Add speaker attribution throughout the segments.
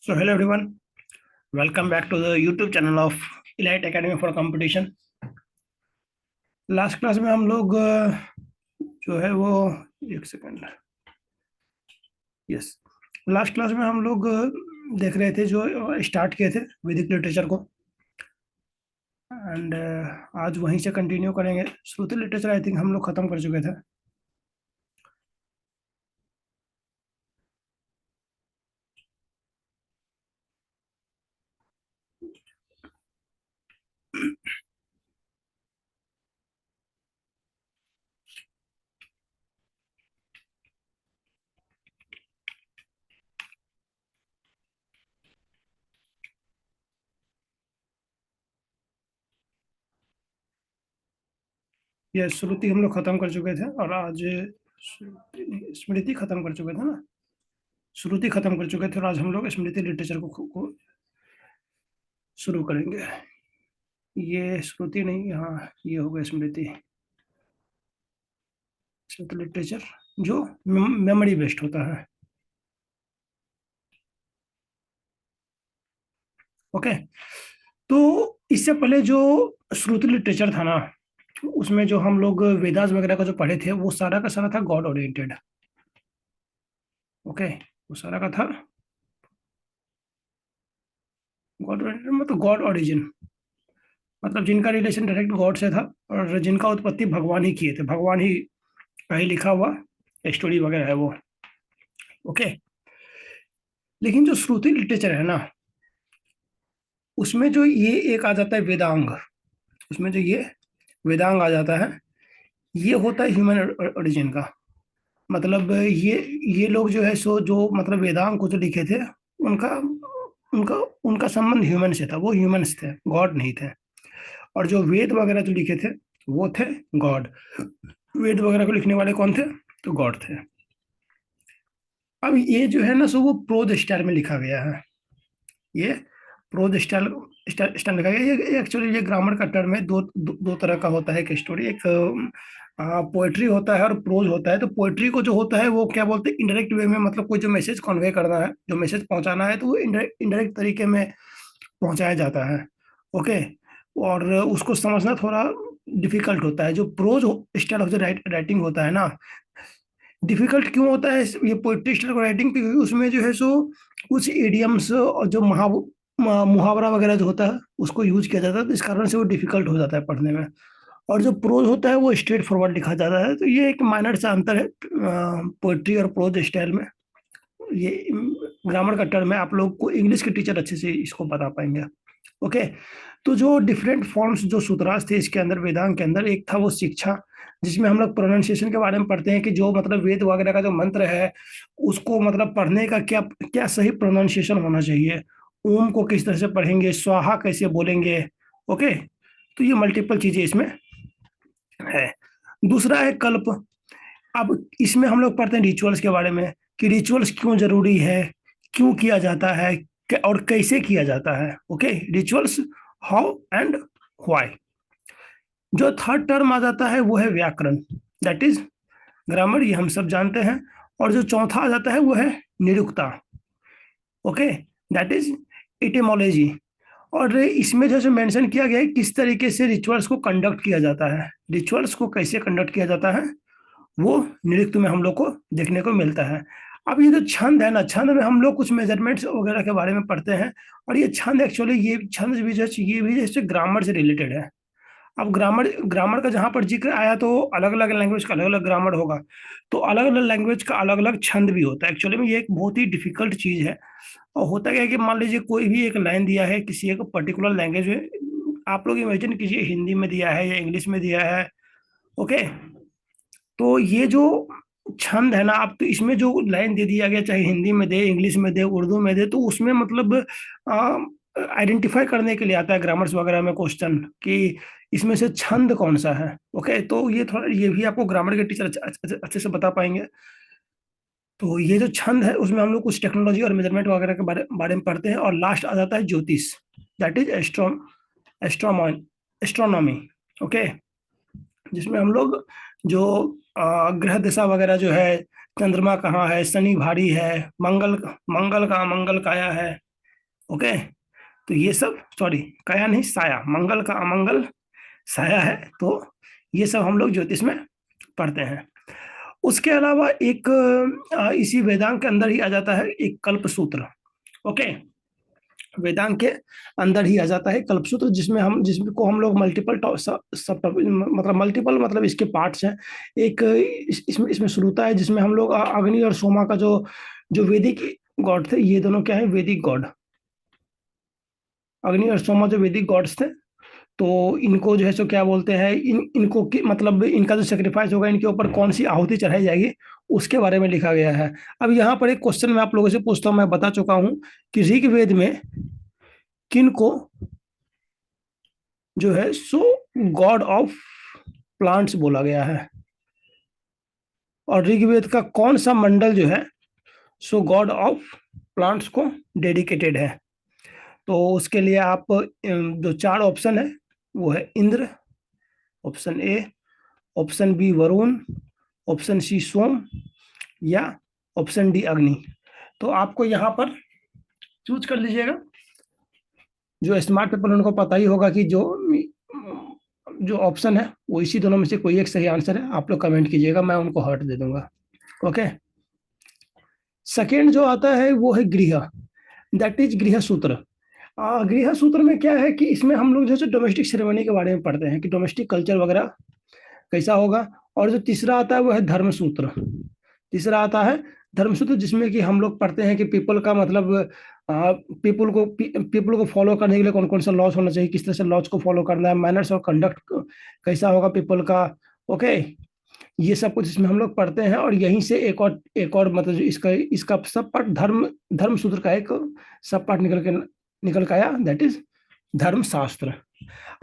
Speaker 1: So hello everyone, welcome back to the YouTube channel of Elite Academy for Competition। Last class में हम लोग जो है वो एक सेकंड। यस, लास्ट क्लास में हम लोग देख रहे थे जो स्टार्ट किए थे वैदिक लिटरेचर को। एंड आज वहीं से कंटिन्यू करेंगे। श्रुति लिटरेचर आई थिंक हम लोग खत्म कर चुके थे। ये श्रुति हम लोग खत्म कर चुके थे और आज स्मृति खत्म कर चुके थे ना। श्रुति खत्म कर चुके थे और आज हम लोग स्मृति लिटरेचर को शुरू करेंगे। ये श्रुति नहीं, हाँ ये हो गया स्मृति। स्मृति लिटरेचर जो मेमोरी बेस्ड होता है। ओके, तो इससे पहले जो श्रुति लिटरेचर था ना, उसमें जो हम लोग वेदास वगैरह का जो पढ़े थे वो सारा का सारा था गॉड ओरिएंटेड। ओके, वो सारा का था गॉड ओरिएंटेड, मतलब गॉड ओरिजिन, मतलब जिनका रिलेशन डायरेक्ट गॉड से था और जिनका उत्पत्ति भगवान ही किए थे, भगवान ही का ही लिखा हुआ स्टोरी वगैरह है वो। ओके, लेकिन जो श्रुति लिटरेचर है ना, उसमें जो ये एक आ जाता है वेदांग, उसमें जो ये वेदांग आ जाता है, ये होता है ह्यूमन ओरिजिन का। मतलब ये लोग जो है सो जो मतलब वेदांग को जो लिखे थे, उनका उनका उनका संबंध ह्यूमन से था, वो ह्यूमंस थे, गॉड नहीं थे। और जो वेद वगैरह जो लिखे थे वो थे गॉड। वेद वगैरह को लिखने वाले कौन थे? तो गॉड थे। अब ये जो है ना सो वो प्रोज स्टाइल में लिखा गया है। ये प्रोज स्टाइल स्टाइल लिखा गया। ये एक्चुअली ये ग्रामर का टर्म है। दो तरह का होता है एक स्टोरी। एक पोएट्री होता है और प्रोज होता है। तो पोएट्री को जो होता है वो क्या बोलते हैं, इनडायरेक्ट वे में, मतलब कोई जो मैसेज कन्वे करना है, जो मैसेज पहुंचाना है, तो वो इनडायरेक्ट तरीके में पहुंचाया जाता है। ओके, और उसको समझना थोड़ा डिफिकल्ट होता है। जो prose style of the writing होता है ना, डिफिकल्ट क्यों होता है ये पोएट्री स्टाइल राइटिंग? क्योंकि उसमें जो है सो कुछ इडियम्स और जो मुहावरा वगैरह जो होता है उसको यूज किया जाता है, तो इस कारण से वो डिफिकल्ट हो जाता है पढ़ने में। और जो प्रोज होता है वो स्ट्रेट फॉरवर्ड लिखा जाता है। तो ये एक माइनर सा अंतर है पोएट्री और प्रोज स्टाइल में। ये ग्रामर का टर्म है, आप लोग को इंग्लिश के टीचर अच्छे से इसको बता पाएंगे। ओके, तो जो डिफरेंट फॉर्म्स जो सूत्रास थे इसके अंदर, वेदांग के अंदर, एक था वो शिक्षा, जिसमें हम लोग प्रोनाउंसिएशन के बारे में पढ़ते हैं कि जो मतलब वेद वगैरह का जो मंत्र है उसको मतलब पढ़ने का क्या क्या सही प्रोनाउंसिएशन होना चाहिए, ओम को किस तरह से पढ़ेंगे, स्वाहा कैसे बोलेंगे। ओके, तो ये मल्टीपल चीजें इसमें है। दूसरा है कल्प। अब इसमें हम लोग पढ़ते हैं रिचुअल्स के बारे में कि रिचुअल्स क्यों जरूरी है, क्यों किया जाता है, और कैसे किया जाता है। Okay, rituals, how and why. जो थर्ड टर्म आ जाता है वो है व्याकरण, दैट इज ग्रामर, ये हम सब जानते हैं। और जो चौथा आ जाता है वो है Nirukta. Okay, that is etymology. और इसमें जैसे मेंशन किया गया है किस तरीके से रिचुअल्स को कंडक्ट किया जाता है, रिचुअल्स को कैसे कंडक्ट किया जाता है, वो नृत्य में हम लोग को देखने को मिलता है। अब ये जो छंद है ना, छंद में हम लोग कुछ मेजरमेंट्स वगैरह के बारे में पढ़ते हैं। और ये छंद एक्चुअली, ये छंद भी जैसे ये भी जैसे ग्रामर से रिलेटेड है। अब ग्रामर ग्रामर का जहाँ पर जिक्र आया तो अलग अलग लैंग्वेज का अलग अलग ग्रामर होगा, तो अलग अलग लैंग्वेज का अलग अलग छंद भी होता है। एक्चुअली में ये एक बहुत ही डिफिकल्ट चीज है। और होता क्या है कि मान लीजिए कोई भी एक लाइन दिया है किसी एक पर्टिकुलर लैंग्वेज में, आप लोग इमेजिन कीजिए हिंदी में दिया है या इंग्लिश में दिया है। ओके, तो ये जो छंद है ना, आप तो इसमें जो लाइन दे दिया गया, चाहे हिंदी में दे, इंग्लिश में दे, उर्दू में दे, तो उसमें मतलब आइडेंटिफाई करने के लिए आता है ग्रामर्स वगैरह में क्वेश्चन कि इसमें से छंद कौन सा है। ओके, तो ये थोड़ा, ये भी आपको ग्रामर के टीचर अच्छे से बता पाएंगे। तो ये जो छंद है उसमें हम लोग कुछ टेक्नोलॉजी और मेजरमेंट वगैरह के बारे में पढ़ते हैं। और लास्ट आ जाता है ज्योतिष, दैट इज एस्ट्रोनॉमी। ओके, जिसमें हम लोग जो ग्रह दिशा वगैरह जो है, चंद्रमा कहाँ है, शनि भारी है, मंगल मंगल का मंगल काया है, ओके, तो ये सब, सॉरी कया नहीं, साया, मंगल का अमंगल साया है, तो ये सब हम लोग ज्योतिष में पढ़ते हैं। उसके अलावा एक इसी वेदांग के अंदर ही आ जाता है एक कल्प सूत्र। ओके, वेदांग के अंदर ही आ जाता है कल्पसूत्र, जिसमें को हम लोग मल्टीपल सब मतलब मल्टीपल मतलब इसके पार्ट्स हैं। एक इसमें शुरुता है जिसमें हम लोग अग्नि और सोमा का जो वैदिक गॉड थे, ये दोनों क्या है, वैदिक गॉड। अग्नि और सोमा जो वैदिक गॉड्स थे, तो इनको जो है सो क्या बोलते हैं, इनको मतलब इनका जो सेक्रीफाइस होगा, इनके ऊपर कौन सी आहुति चढ़ाई जाएगी, उसके बारे में लिखा गया है। अब यहाँ पर एक क्वेश्चन मैं आप लोगों से पूछता हूँ, मैं बता चुका हूँ कि ऋग्वेद में किन को जो है सो गॉड ऑफ प्लांट्स बोला गया है, और ऋग्वेद का कौन सा मंडल जो है सो गॉड ऑफ प्लांट्स को डेडिकेटेड है। तो उसके लिए आप जो चार ऑप्शन है वो है Indra, option A, option B Varun, option C Soma, या ऑप्शन डी अग्नि। तो आपको यहाँ पर चूज कर लीजिएगा। जो स्मार्ट पीपल उनको पता ही होगा कि जो जो ऑप्शन है वो इसी दोनों में से कोई एक सही आंसर है। आप लोग कमेंट कीजिएगा, मैं उनको हर्ट दे दूंगा। ओके, सेकेंड जो आता है वो है गृह, दैट इज गृह सूत्र। गृह सूत्र में क्या है कि इसमें हम लोग जैसे डोमेस्टिक सेरेमनी के बारे में पढ़ते हैं कि डोमेस्टिक कल्चर वगैरह कैसा होगा। और जो तीसरा आता है वो है धर्म सूत्र। तीसरा आता है धर्म सूत्र, जिसमें कि हम लोग पढ़ते हैं कि पीपल का मतलब पीपल को फॉलो करने के लिए कौन कौन सा लॉज होना चाहिए, किस तरह से लॉज को फॉलो करना है, मैनर्स और कंडक्ट कैसा होगा पीपल का। ओके, ये सब कुछ इसमें हम लोग पढ़ते हैं। और यहीं से एक और मतलब इसका इसका सब पार्ट धर्म सूत्र का एक सब पार्ट निकल के आया, दैट इज धर्म शास्त्र।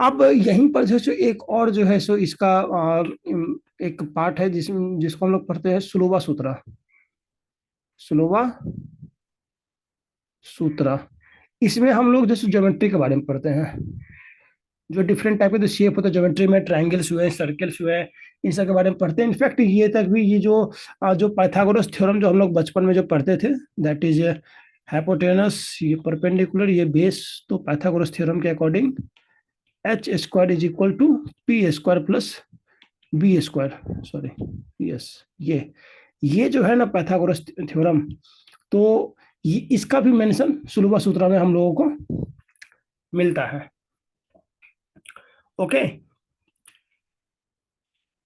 Speaker 1: अब यहीं पर जो एक और जो है सो इसका एक पार्ट है जिसको हम लोग पढ़ते हैं सुलोवा सूत्र। सुलोवा सूत्र, इसमें हम लोग जैसे ज्योमेट्री के बारे में पढ़ते हैं, जो डिफरेंट टाइप के जो शेप होते हैं ज्योमेट्री में, ट्रायंगल्स हुए, सर्कल्स हुए, इन सब के बारे में पढ़ते हैं। इनफैक्ट ये तक भी, ये जो पाइथागोरस थ्योरम जो हम लोग बचपन में जो पढ़ते थे, दैट इज हाइपोटेनस, ये परपेंडिकुलर, ये बेस, तो पाइथागोरस थ्योरम के according H square is equal to P square plus B square, sorry yes, ये जो है ना पाइथागोरस थ्योरम, तो ये इसका भी मेंशन सुलभा सूत्र में हम लोगों को मिलता है। ओके,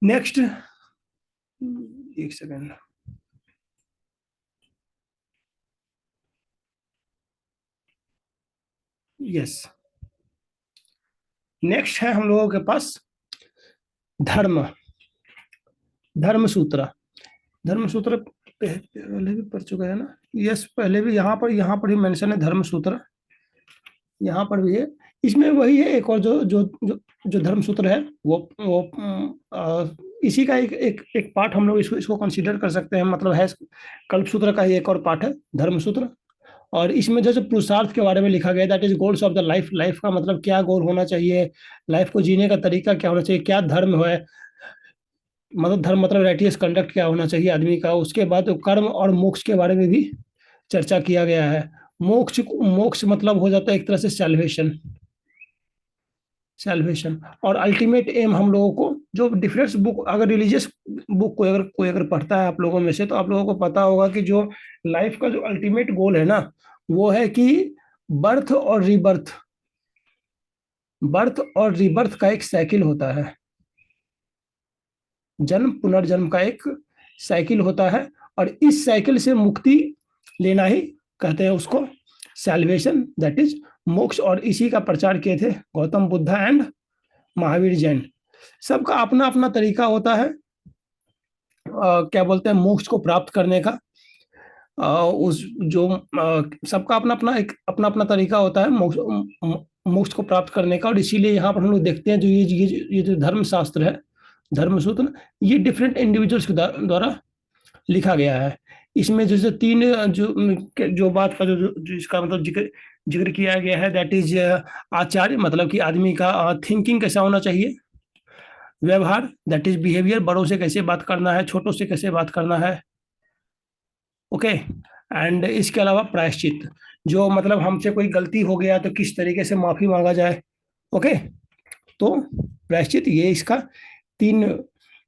Speaker 1: नेक्स्ट, एक सेकेंड, यस, नेक्स्ट है हम लोगों के पास धर्म धर्म सूत्र। धर्म सूत्र पहले भी पढ़ चुका है ना, यस, पहले भी यहाँ पर ही मेंशन है धर्म सूत्र, यहाँ पर भी है। इसमें वही है, एक और जो धर्म सूत्र है वो इसी का एक पार्ट हम लोग इसको कंसीडर कर सकते हैं, मतलब है कल्प सूत्र का ही एक और पार्ट है धर्म सूत्र। और इसमें जैसे पुरुषार्थ के बारे में लिखा गया, that is goals of the life, life का मतलब क्या गोल होना चाहिए, लाइफ को जीने का तरीका क्या होना चाहिए, क्या धर्म है, मतलब धर्म मतलब राइटियस कंडक्ट क्या होना चाहिए आदमी का। उसके बाद तो कर्म और मोक्ष के बारे में भी चर्चा किया गया है। मोक्ष मोक्ष मतलब हो जाता है एक तरह से सैल्वेशन, सैल्वेशन। और अल्टीमेट एम हम लोगों को जो डिफरेंस बुक, अगर रिलीजियस बुक कोई अगर पढ़ता है आप लोगों में से, तो आप लोगों को पता होगा कि जो लाइफ का जो अल्टीमेट गोल है ना, वो है कि बर्थ और रीबर्थ, बर्थ और रीबर्थ का एक साइकिल होता है, जन्म पुनर्जन्म का एक साइकिल होता है। और इस साइकिल से मुक्ति लेना ही कहते हैं उसको सैल्वेशन, दैट इज मोक्ष। और इसी का प्रचार किए थे गौतम बुद्ध एंड महावीर जैन। सबका अपना अपना तरीका होता है क्या बोलते हैं मोक्ष को प्राप्त करने का। उस जो सबका अपना अपना एक अपना अपना तरीका होता है मोक्ष मोक्ष को प्राप्त करने का। और इसीलिए यहाँ पर हम लोग देखते हैं जो ये जो धर्म शास्त्र है, धर्म सूत्र, ये डिफरेंट इंडिविजुअल्स के द्वारा लिखा गया है। इसमें जैसे तीन जो बात का जो इसका मतलब जिक्र जिक्र किया गया है, दैट इज आचार्य, मतलब कि आदमी का थिंकिंग कैसा होना चाहिए, व्यवहार, दैट इज बिहेवियर, बड़ों से कैसे बात करना है, छोटों से कैसे बात करना है। ओके, एंड इसके अलावा प्रायश्चित, जो मतलब हमसे कोई गलती हो गया तो किस तरीके से माफी मांगा जाए। ओके, तो प्रायश्चित ये इसका तीन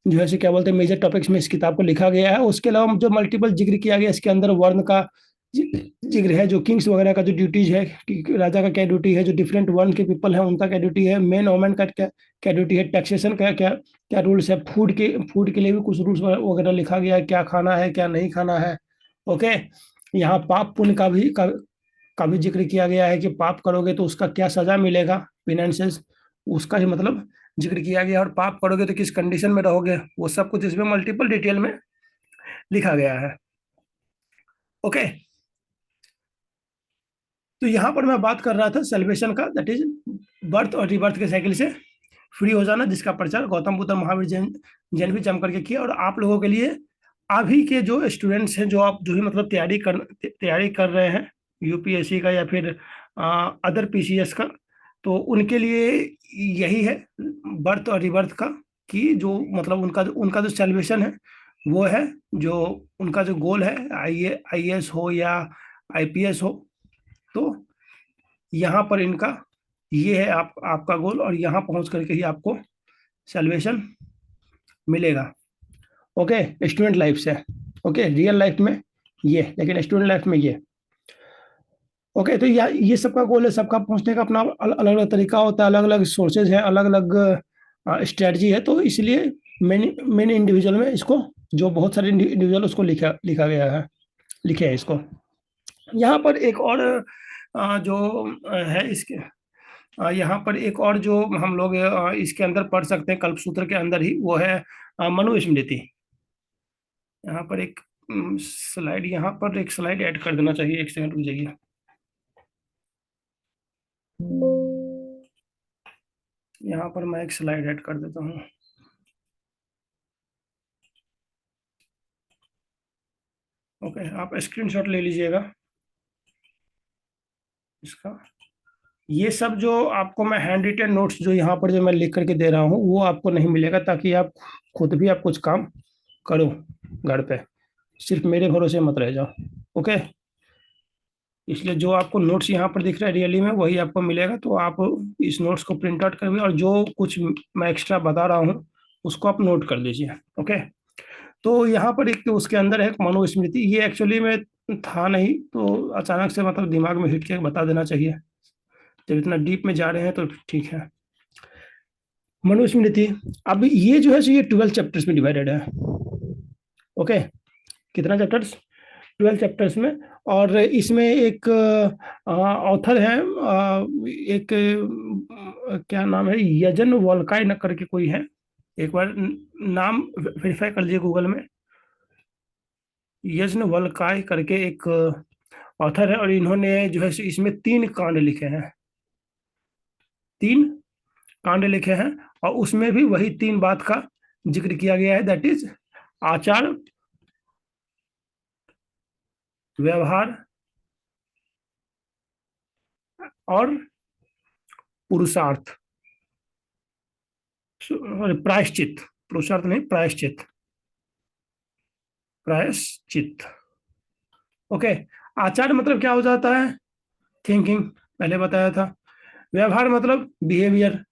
Speaker 1: जो है क्या बोलते हैं मेजर टॉपिक्स में इस किताब को लिखा गया है। उसके अलावा जो मल्टीपल जिक्र किया गया इसके अंदर वर्ण का जिक्र है, जो किंग्स वगैरह का जो ड्यूटीज है कि राजा का क्या ड्यूटी है, जो डिफरेंट वर्ण के पीपल है उनका क्या ड्यूटी है, मेन वोमेन का क्या क्या ड्यूटी है, टैक्सेशन का क्या क्या रूल्स है, फूड के लिए भी कुछ रूल्स वगैरह लिखा गया है, क्या खाना है क्या नहीं खाना है। ओके, यहाँ पाप पुण्य का भी जिक्र किया गया है कि पाप करोगे तो उसका क्या सजा मिलेगा, फिनेंशियल उसका ही मतलब जिक्र किया गया, और पाप करोगे तो किस कंडीशन में रहोगे, वो सब कुछ इसमें मल्टीपल डिटेल में लिखा गया है। ओके, तो यहाँ पर मैं बात कर रहा था सेल्वेशन का, दैट इज बर्थ और रिबर्थ के साइकिल से फ्री हो जाना, जिसका प्रचार गौतम बुद्ध महावीर जैन जैन भी जम करके किया। और आप लोगों के लिए अभी के जो स्टूडेंट्स हैं, जो आप जो भी मतलब तैयारी कर रहे हैं यूपीएससी का या फिर अदर पीसीएस का, तो उनके लिए यही है बर्थ और रिबर्थ का, कि जो मतलब उनका जो सेल्वेशन है वो है, जो उनका जो गोल है आईएएस हो या आईपीएस हो, तो यहाँ पर इनका ये है आपका गोल, और यहाँ पहुंच करके ही आपको सैल्वेशन मिलेगा। ओके, स्टूडेंट लाइफ से। ओके, रियल लाइफ में ये, लेकिन स्टूडेंट लाइफ में ये। ओके, तो ये सबका गोल है, सबका पहुंचने का अपना अलग अलग तरीका होता है, अलग अलग सोर्सेज है, अलग अलग स्ट्रेटजी है, तो इसलिए मैंने इंडिविजुअल में इसको, जो बहुत सारे इंडिविजुअल उसको लिखा गया है, लिखे है इसको। यहाँ पर एक और जो है इसके, यहाँ पर एक और जो हम लोग इसके अंदर पढ़ सकते हैं कल्पसूत्र के अंदर ही, वो है मनुस्मृति। यहाँ पर एक स्लाइड, यहाँ पर एक स्लाइड ऐड कर देना चाहिए, एक सेकंड रुक जाइए। यहाँ पर मैं एक स्लाइड ऐड कर देता हूँ। ओके, आप स्क्रीनशॉट ले लीजिएगा इसका। ये सब जो आपको मैं हैंड रिटन नोट्स जो यहाँ पर जो मैं लिख करके दे रहा हूँ वो आपको नहीं मिलेगा, ताकि आप खुद भी आप कुछ काम करो घर पे, सिर्फ मेरे भरोसे मत रह जाओ। ओके, इसलिए जो आपको नोट्स यहाँ पर दिख रहा है रियली में वही आपको मिलेगा, तो आप इस नोट्स को प्रिंट आउट कर, और जो कुछ मैं एक्स्ट्रा बता रहा हूँ उसको आप नोट कर लीजिए। ओके, तो यहाँ पर एक उसके अंदर है मनुस्मृति, ये एक्चुअली में था नहीं, तो अचानक से मतलब दिमाग में हिट के बता देना चाहिए, जब इतना डीप में जा रहे हैं तो ठीक है। मनुस्मृति, अब ये जो है ये 12 चैप्टर्स में डिवाइडेड है। ओके, कितना चैप्टर्स, 12 चैप्टर्स में। और इसमें एक ऑथर है, एक क्या नाम है, यजन वोल्काय न करके कोई है, एक बार नाम वेरीफाई कर लीजिए गूगल में। यजन वल्काय करके एक ऑथर है, और इन्होंने जो है इसमें 3 कांड लिखे हैं, 3 कांड लिखे हैं, और उसमें भी वही 3 बात का जिक्र किया गया है, दैट इज आचार, व्यवहार और पुरुषार्थ, प्रायश्चित, पुरुषार्थ नहीं, प्रायश्चित, प्रायश्चित। ओके, आचार मतलब क्या हो जाता है, थिंकिंग, पहले बताया था। व्यवहार मतलब बिहेवियर,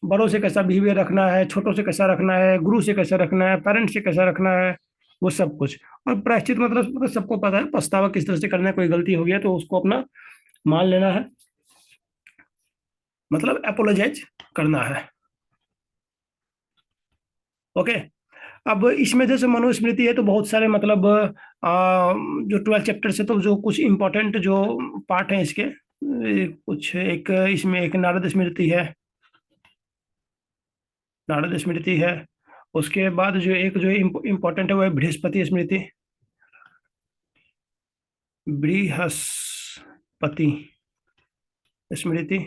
Speaker 1: बड़ों से कैसा बिहेवियर रखना है, छोटों से कैसा रखना है, गुरु से कैसा रखना है, पेरेंट्स से कैसा रखना है, वो सब कुछ। और प्रायश्चित मतलब सबको पता है, पछतावा किस तरह से करना है, कोई गलती हो गया तो उसको अपना मान लेना है, मतलब अपोलोजाइज करना है। ओके, अब इसमें जैसे मनुस्मृति है तो बहुत सारे मतलब जो 12 चैप्टर से, तो जो कुछ इंपॉर्टेंट जो पार्ट हैं इसके, कुछ एक इसमें एक नारद स्मृति है, नारद स्मृति है। उसके बाद जो एक जो इम्पोर्टेंट है वो है बृहस्पति स्मृति, बृहस्पति स्मृति।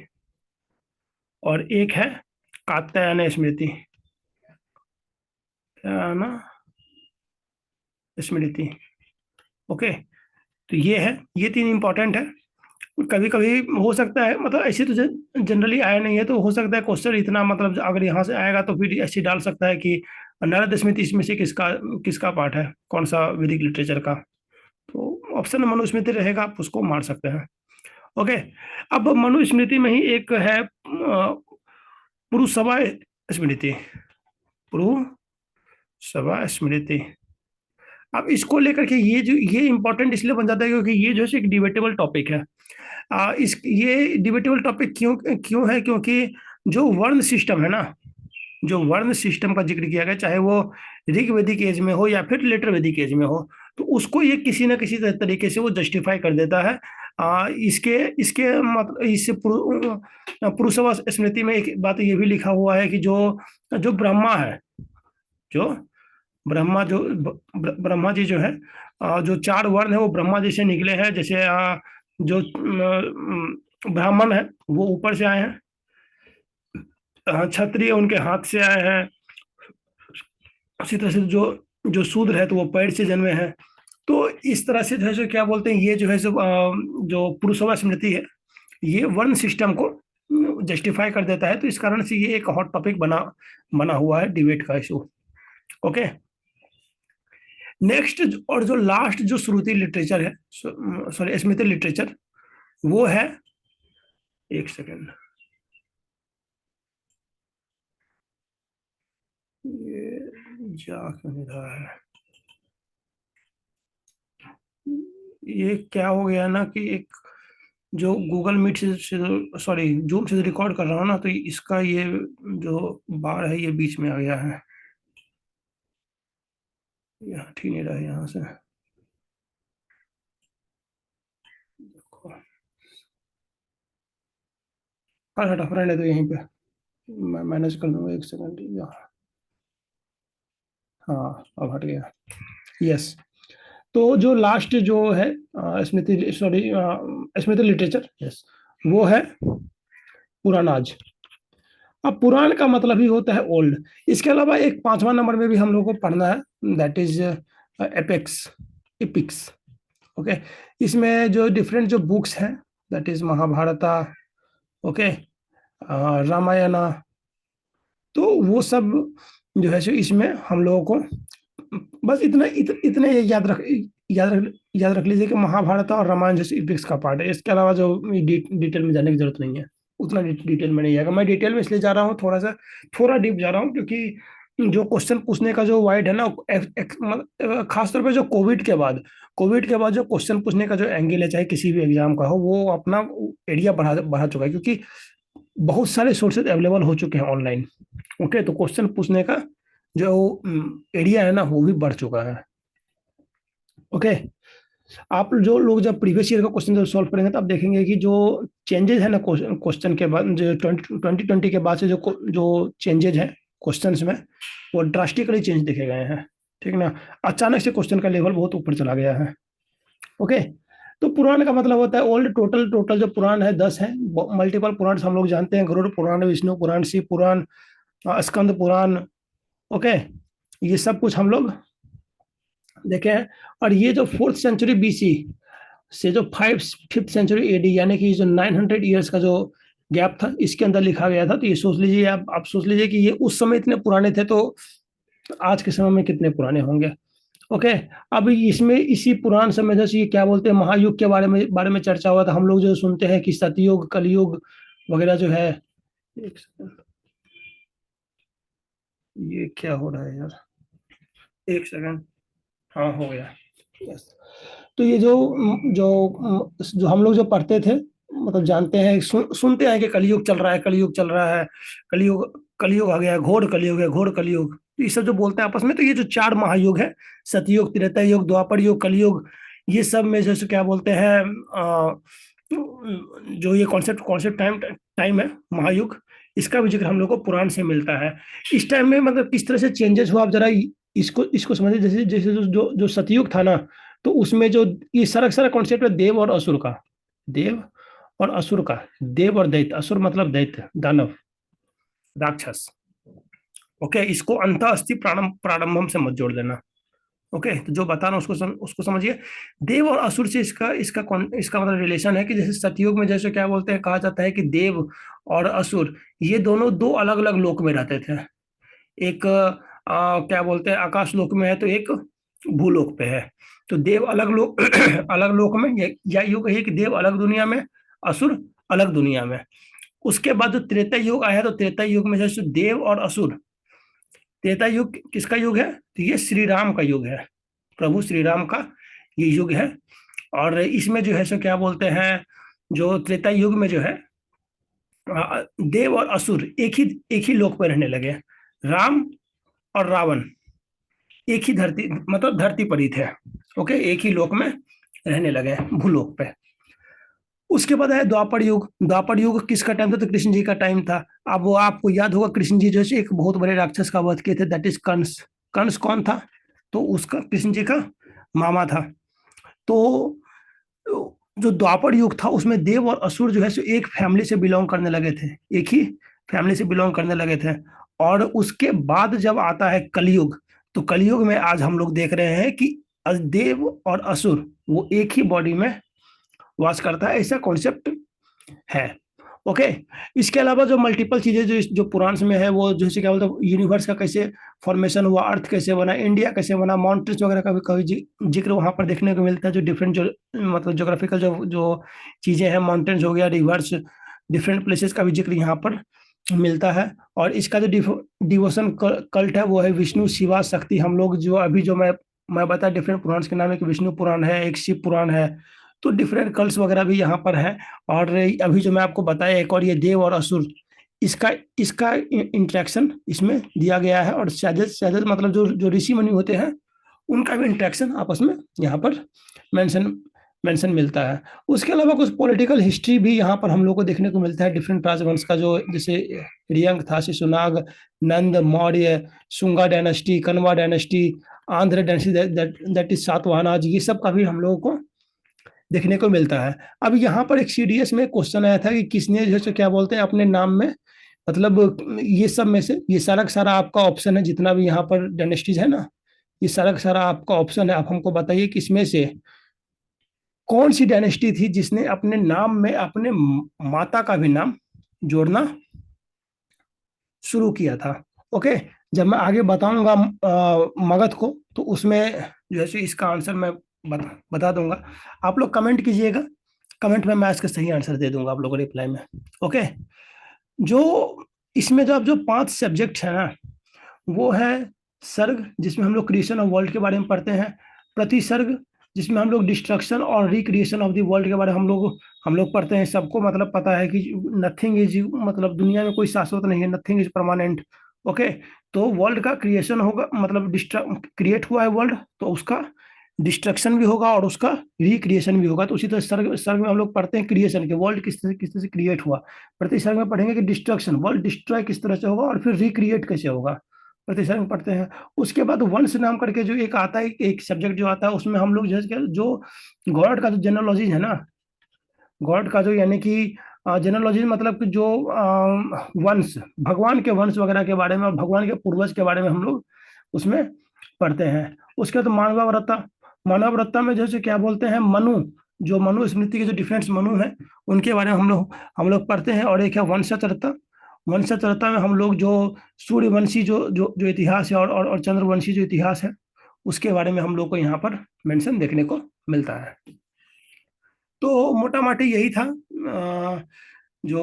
Speaker 1: और एक है कात्यायन स्मृति, ना स्मृति। ओके, तो ये है, ये 3 इंपॉर्टेंट है। कभी कभी हो सकता है, मतलब ऐसे तो जनरली आया नहीं है, तो हो सकता है क्वेश्चन इतना मतलब अगर यहाँ से आएगा तो फिर ऐसे डाल सकता है कि नारद स्मृति इसमें से किसका किसका पार्ट है, कौन सा वैदिक लिटरेचर का। तो ऑप्शन मनुस्मृति रहेगा, आप उसको मार सकते हैं। ओके। अब मनुस्मृति में ही एक है पुरुषसभा स्मृति, पुरुषसभा स्मृति। अब इसको लेकर के ये इंपॉर्टेंट इसलिए बन जाता है क्योंकि ये जो है एक डिबेटेबल टॉपिक है। इस ये डिबेटेबल टॉपिक क्यों क्यों है, क्योंकि जो वर्ण सिस्टम है ना, जो वर्ण सिस्टम का जिक्र किया गया, चाहे वो ऋग वैदिक एज में हो या फिर लेटर वैदिक एज में हो, तो उसको ये किसी न किसी तरीके से वो जस्टिफाई कर देता है। इसके इसके मतलब इस पुरुषसभा स्मृति में एक बात ये भी लिखा हुआ है कि जो जो ब्रह्मा है, जो ब्रह्मा जो ब्रह्मा जी जो है, जो चार वर्ण है वो ब्रह्मा जी से निकले हैं। जैसे जो ब्राह्मण है वो ऊपर से आए हैं, क्षत्रिय उनके हाथ से आए हैं, उसी तरह से जो जो शूद्र है तो वो पैर से जन्मे हैं। तो इस तरह से जो है सो क्या बोलते हैं, ये जो है सो जो पुरुषसभा स्मृति है, ये वर्ण सिस्टम को जस्टिफाई कर देता है। तो इस कारण से ये एक हॉट टॉपिक बना बना हुआ है डिबेट का इशू। ओके। नेक्स्ट और जो लास्ट जो श्रुति लिटरेचर है, सॉरी स्मृति लिटरेचर, वो है, एक सेकेंड, ये जा क्यों नहीं रहा है, ये क्या हो गया ना कि एक जो गूगल मीट से सॉरी जूम से रिकॉर्ड कर रहा हूँ ना, तो इसका ये जो बार है ये बीच में आ गया है, यहाँ ठीक नहीं रहा है यहाँ से। देखो, हाँ हटा रहने दो यहीं पे, मैं मैनेज कर दूंगा, एक सेकंड यहाँ। हाँ अब हट गया। यस। तो जो लास्ट जो है स्मृति सॉरी स्मृति लिटरेचर, यस, वो है पुराणाज। अब पुराण का मतलब ही होता है ओल्ड। इसके अलावा एक पांचवा नंबर में भी हम लोग को पढ़ना है, that is apex, epics. Okay. इसमें जो डिफरेंट जो बुक्स हैं, that is Mahabharata, okay, Ramayana, तो वो सब जो है सो इसमें हम लोगों को बस इतने याद रख लीजिए कि महाभारत और रामायण जैसे इपिक्स का पार्ट है। इसके अलावा जो डिटेल में जाने की जरूरत नहीं है, उतना डिटेल में नहीं आएगा। मैं डिटेल में इसलिए जा रहा हूँ, थोड़ा डीप जा रहा हूँ, क्योंकि जो क्वेश्चन पूछने का जो वाइड है ना, खासतौर पे जो कोविड के बाद जो क्वेश्चन पूछने का जो एंगल है, चाहे किसी भी एग्जाम का हो, वो अपना एरिया बढ़ा चुका है, क्योंकि बहुत सारे सोर्सेज अवेलेबल हो चुके हैं ऑनलाइन। ओके। तो क्वेश्चन पूछने का जो एरिया है ना, वो भी बढ़ चुका है। ओके। आप जो लोग जब प्रीवियस ईयर का क्वेश्चन जब सॉल्व करेंगे तो आप देखेंगे कि जो चेंजेस है ना क्वेश्चन के बाद, जो 2020 के बाद से जो जो चेंजेज है क्वेश्चंस में, वो ड्रास्टिकली चेंज देखे गए हैं। ठीक ना, अचानक से क्वेश्चन का लेवल बहुत ऊपर चला गया है। ओके। तो पुराण का मतलब होता है ओल्ड। टोटल टोटल जो पुराण है 10 है। मल्टीपल पुराण हम लोग जानते हैं, गरुड़ पुराण, विष्णु पुराण, शिव पुराण, स्कंद पुराण। ओके। ये सब कुछ हम लोग देखे हैं। और ये जो 4th सेंचुरी बीसी से जो 5th सेंचुरी एडी, यानी कि जो 900 ईयर्स का जो गैप था, इसके अंदर लिखा गया था। तो ये सोच लीजिए, आप सोच लीजिए कि ये उस समय इतने पुराने थे, तो आज के समय में कितने पुराने होंगे। ओके। अब इसमें इसी पुराण समय जैसे ये क्या बोलते हैं, महायुग के बारे में चर्चा हुआ था। हम लोग जो सुनते हैं कि सतयुग, कलयुग वगैरह जो है, एक सेकंड, ये क्या हो रहा है यार, एक सेकंड, हाँ हो गया। यस। तो ये जो जो जो हम लोग जो पढ़ते थे, मतलब जानते हैं, सुनते हैं कि कलयुग चल रहा है, कलयुग चल रहा है, कलयुग कलयुग आ गया, घोर कलयुग है, घोर कलयुग। तो ये सब जो बोलते हैं आपस में, तो ये जो चार महायुग है, सतयुग, त्रेता युग, द्वापर युग, कलयुग, ये सब में जैसे क्या बोलते हैं, जो ये कॉन्सेप्ट कॉन्सेप्ट टाइम टाइम है महायुग, इसका भी जिक्र हम लोग को पुराण से मिलता है। इस टाइम में मतलब किस तरह से चेंजेस हुआ, आप जरा इसको इसको समझिए। जैसे जैसे जो सतयुग था ना, तो उसमें जो ये सारा सारा कॉन्सेप्ट है देव और असुर का, देव और असुर का, देव और दैत्य, असुर मतलब दैत्य, दानव, राक्षस। ओके। इसको अंत अस्थि प्रारंभम से मत जोड़ देना। ओके। तो जो बता रहा हूँ उसको समझिए। देव और असुर से इसका मतलब रिलेशन है कि जैसे सतयुग में जैसे क्या बोलते हैं, कहा जाता है कि देव और असुर ये दोनों दो अलग अलग लोक में रहते थे। एक क्या बोलते हैं, आकाश लोक में है, तो एक भूलोक पे है। तो देव अलग लोक अलग लोक में, या यूं कहिए कि देव अलग दुनिया में, असुर अलग दुनिया में। उसके बाद जो त्रेता युग आया, तो त्रेता युग में जैसे देव और असुर, त्रेता युग किसका युग है? तो ये श्री राम का युग है, प्रभु श्री राम का ये युग है। और इसमें जो है सो क्या बोलते हैं, जो त्रेता युग में जो है देव और असुर एक ही लोक पर रहने लगे। राम और रावण एक ही धरती, मतलब धरती पर ही थे। ओके, एक ही लोक में रहने लगे, भूलोक पे। उसके बाद है द्वापर युग। द्वापर युग किसका टाइम था? तो कृष्ण जी का टाइम था। अब वो आपको याद होगा, कृष्ण जी जो है एक बहुत बड़े राक्षस का वध किए थे, दैट इज कंस। कंस कौन था? तो उसका कृष्ण जी का मामा था। तो जो द्वापर युग था उसमें देव और असुर जो है सो एक फैमिली से बिलोंग करने लगे थे, एक ही फैमिली से बिलोंग करने लगे थे। और उसके बाद जब आता है कलयुग, तो कलयुग में आज हम लोग देख रहे हैं कि देव और असुर वो एक ही बॉडी में वास करता है, ऐसा कॉन्सेप्ट है। ओके। इसके अलावा जो मल्टीपल चीजें जो पुराण में है, वो जैसे क्या बोलते हैं, यूनिवर्स का कैसे फॉर्मेशन हुआ, अर्थ कैसे बना, इंडिया कैसे बना, माउंटेन्स वगैरह का भी कभी जिक्र वहां पर देखने को मिलता है। जो डिफरेंट जो मतलब जोग्राफिकल जो जो चीजें हैं, माउंटेन्स हो गया, रिवर्स, डिफरेंट प्लेसेस का भी जिक्र यहाँ पर मिलता है। और इसका जो डिवोशन कल्ट है वो है विष्णु शिवा शक्ति। हम लोग जो अभी जो मैं बता, डिफरेंट पुराण के नाम है, कि विष्णु पुराण है, एक शिव पुराण है। तो डिफरेंट कल्ट्स वगैरह भी यहाँ पर है। और अभी जो मैं आपको बताया, एक और ये देव और असुर, इसका इसका इंट्रैक्शन इसमें दिया गया है। और शायद मतलब जो जो ऋषि मुनि होते हैं, उनका भी इंट्रैक्शन आपस में यहाँ पर मेंशन मेंशन मिलता है। उसके अलावा कुछ पॉलिटिकल हिस्ट्री भी यहाँ पर हम लोग को देखने को मिलता है, डिफरेंट राजवंश का, जो जैसे रियंग था, Shishunaga, Nanda, Maurya, Shunga dynasty, Kanva dynasty, Andhra dynasty, that is Satavahanas, ये सब का भी हम लोगों को देखने को मिलता है। अब यहाँ पर एक सीडीएस में क्वेश्चन आया था कि किसने जो है क्या बोलते हैं अपने नाम में, मतलब ये सब में से, ये सारा का सारा आपका ऑप्शन है, जितना भी यहाँ पर डायनेस्टीज है ना, ये सारा का सारा आपका ऑप्शन है। आप हमको बताइए कि इसमें से कौन सी डायनेस्टी थी जिसने अपने नाम में अपने माता का भी नाम जोड़ना शुरू किया था। ओके। जब मैं आगे बताऊंगा मगध को, तो उसमें जो है इसका आंसर मैं बता दूंगा। आप लोग कमेंट कीजिएगा, कमेंट में मैं इसका सही आंसर दे दूंगा आप लोगों को रिप्लाई में। ओके। जो इसमें जो अब जो 5 सब्जेक्ट है ना, वो है सर्ग, जिसमें हम लोग क्रिएशन ऑफ वर्ल्ड के बारे में पढ़ते हैं। प्रतिसर्ग, जिसमें हम लोग डिस्ट्रक्शन और रिक्रिएशन ऑफ द वर्ल्ड के बारे में हम लोग पढ़ते हैं। सबको मतलब पता है कि नथिंग इज, मतलब दुनिया में कोई शाश्वत नहीं है, नथिंग इज परमानेंट। ओके। तो वर्ल्ड का क्रिएशन होगा, मतलब क्रिएट हुआ है वर्ल्ड, तो उसका डिस्ट्रक्शन भी होगा और उसका रिक्रिएशन भी होगा। तो उसी तरह सर्ग सर्ग में हम लोग पढ़ते हैं क्रिएशन के, वर्ल्ड किस तरह से क्रिएट हुआ। प्रतिसर्ग में पढ़ेंगे कि डिस्ट्रक्शन, वर्ल्ड डिस्ट्रॉय किस तरह से होगा और फिर रिक्रिएट कैसे होगा, प्रतिसर्ग में पढ़ते हैं। उसके बाद वंश नाम करके जो एक आता है, एक सब्जेक्ट जो आता है, उसमें हम लोग जो गॉड का जो जेनोलॉजी है ना, गॉड का जो यानी कि जेनोलॉजी मतलब कि जो वंश, भगवान के वंश वगैरह के बारे में और भगवान के पूर्वज के बारे में हम लोग उसमें पढ़ते हैं। उसके बाद मानवाव्रता, मानवाव्रता में जैसे क्या बोलते हैं, मनु, जो मनु स्मृति के जो डिफरेंट मनु हैं, उनके बारे में हम लोग पढ़ते हैं। और एक है वंशचरता। वंशचरता में हम लोग जो सूर्यवंशी जो इतिहास है और चंद्रवंशी जो इतिहास है, उसके बारे में हम लोग को यहाँ पर मेंशन देखने को मिलता है। तो मोटा माटी यही था जो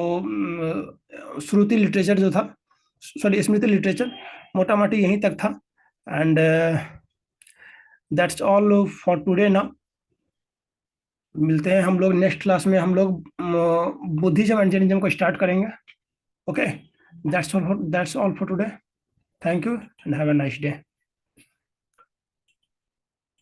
Speaker 1: श्रुति लिटरेचर जो था, सॉरी स्मृति लिटरेचर, मोटा माटी यहीं तक था। And that's all for today now. मिलते हैं हम लोग नेक्स्ट क्लास में, हम लोग बुद्धिज्म एंड जैनिज्म को स्टार्ट करेंगे। Okay, that's all for today. Thank you and have a nice day.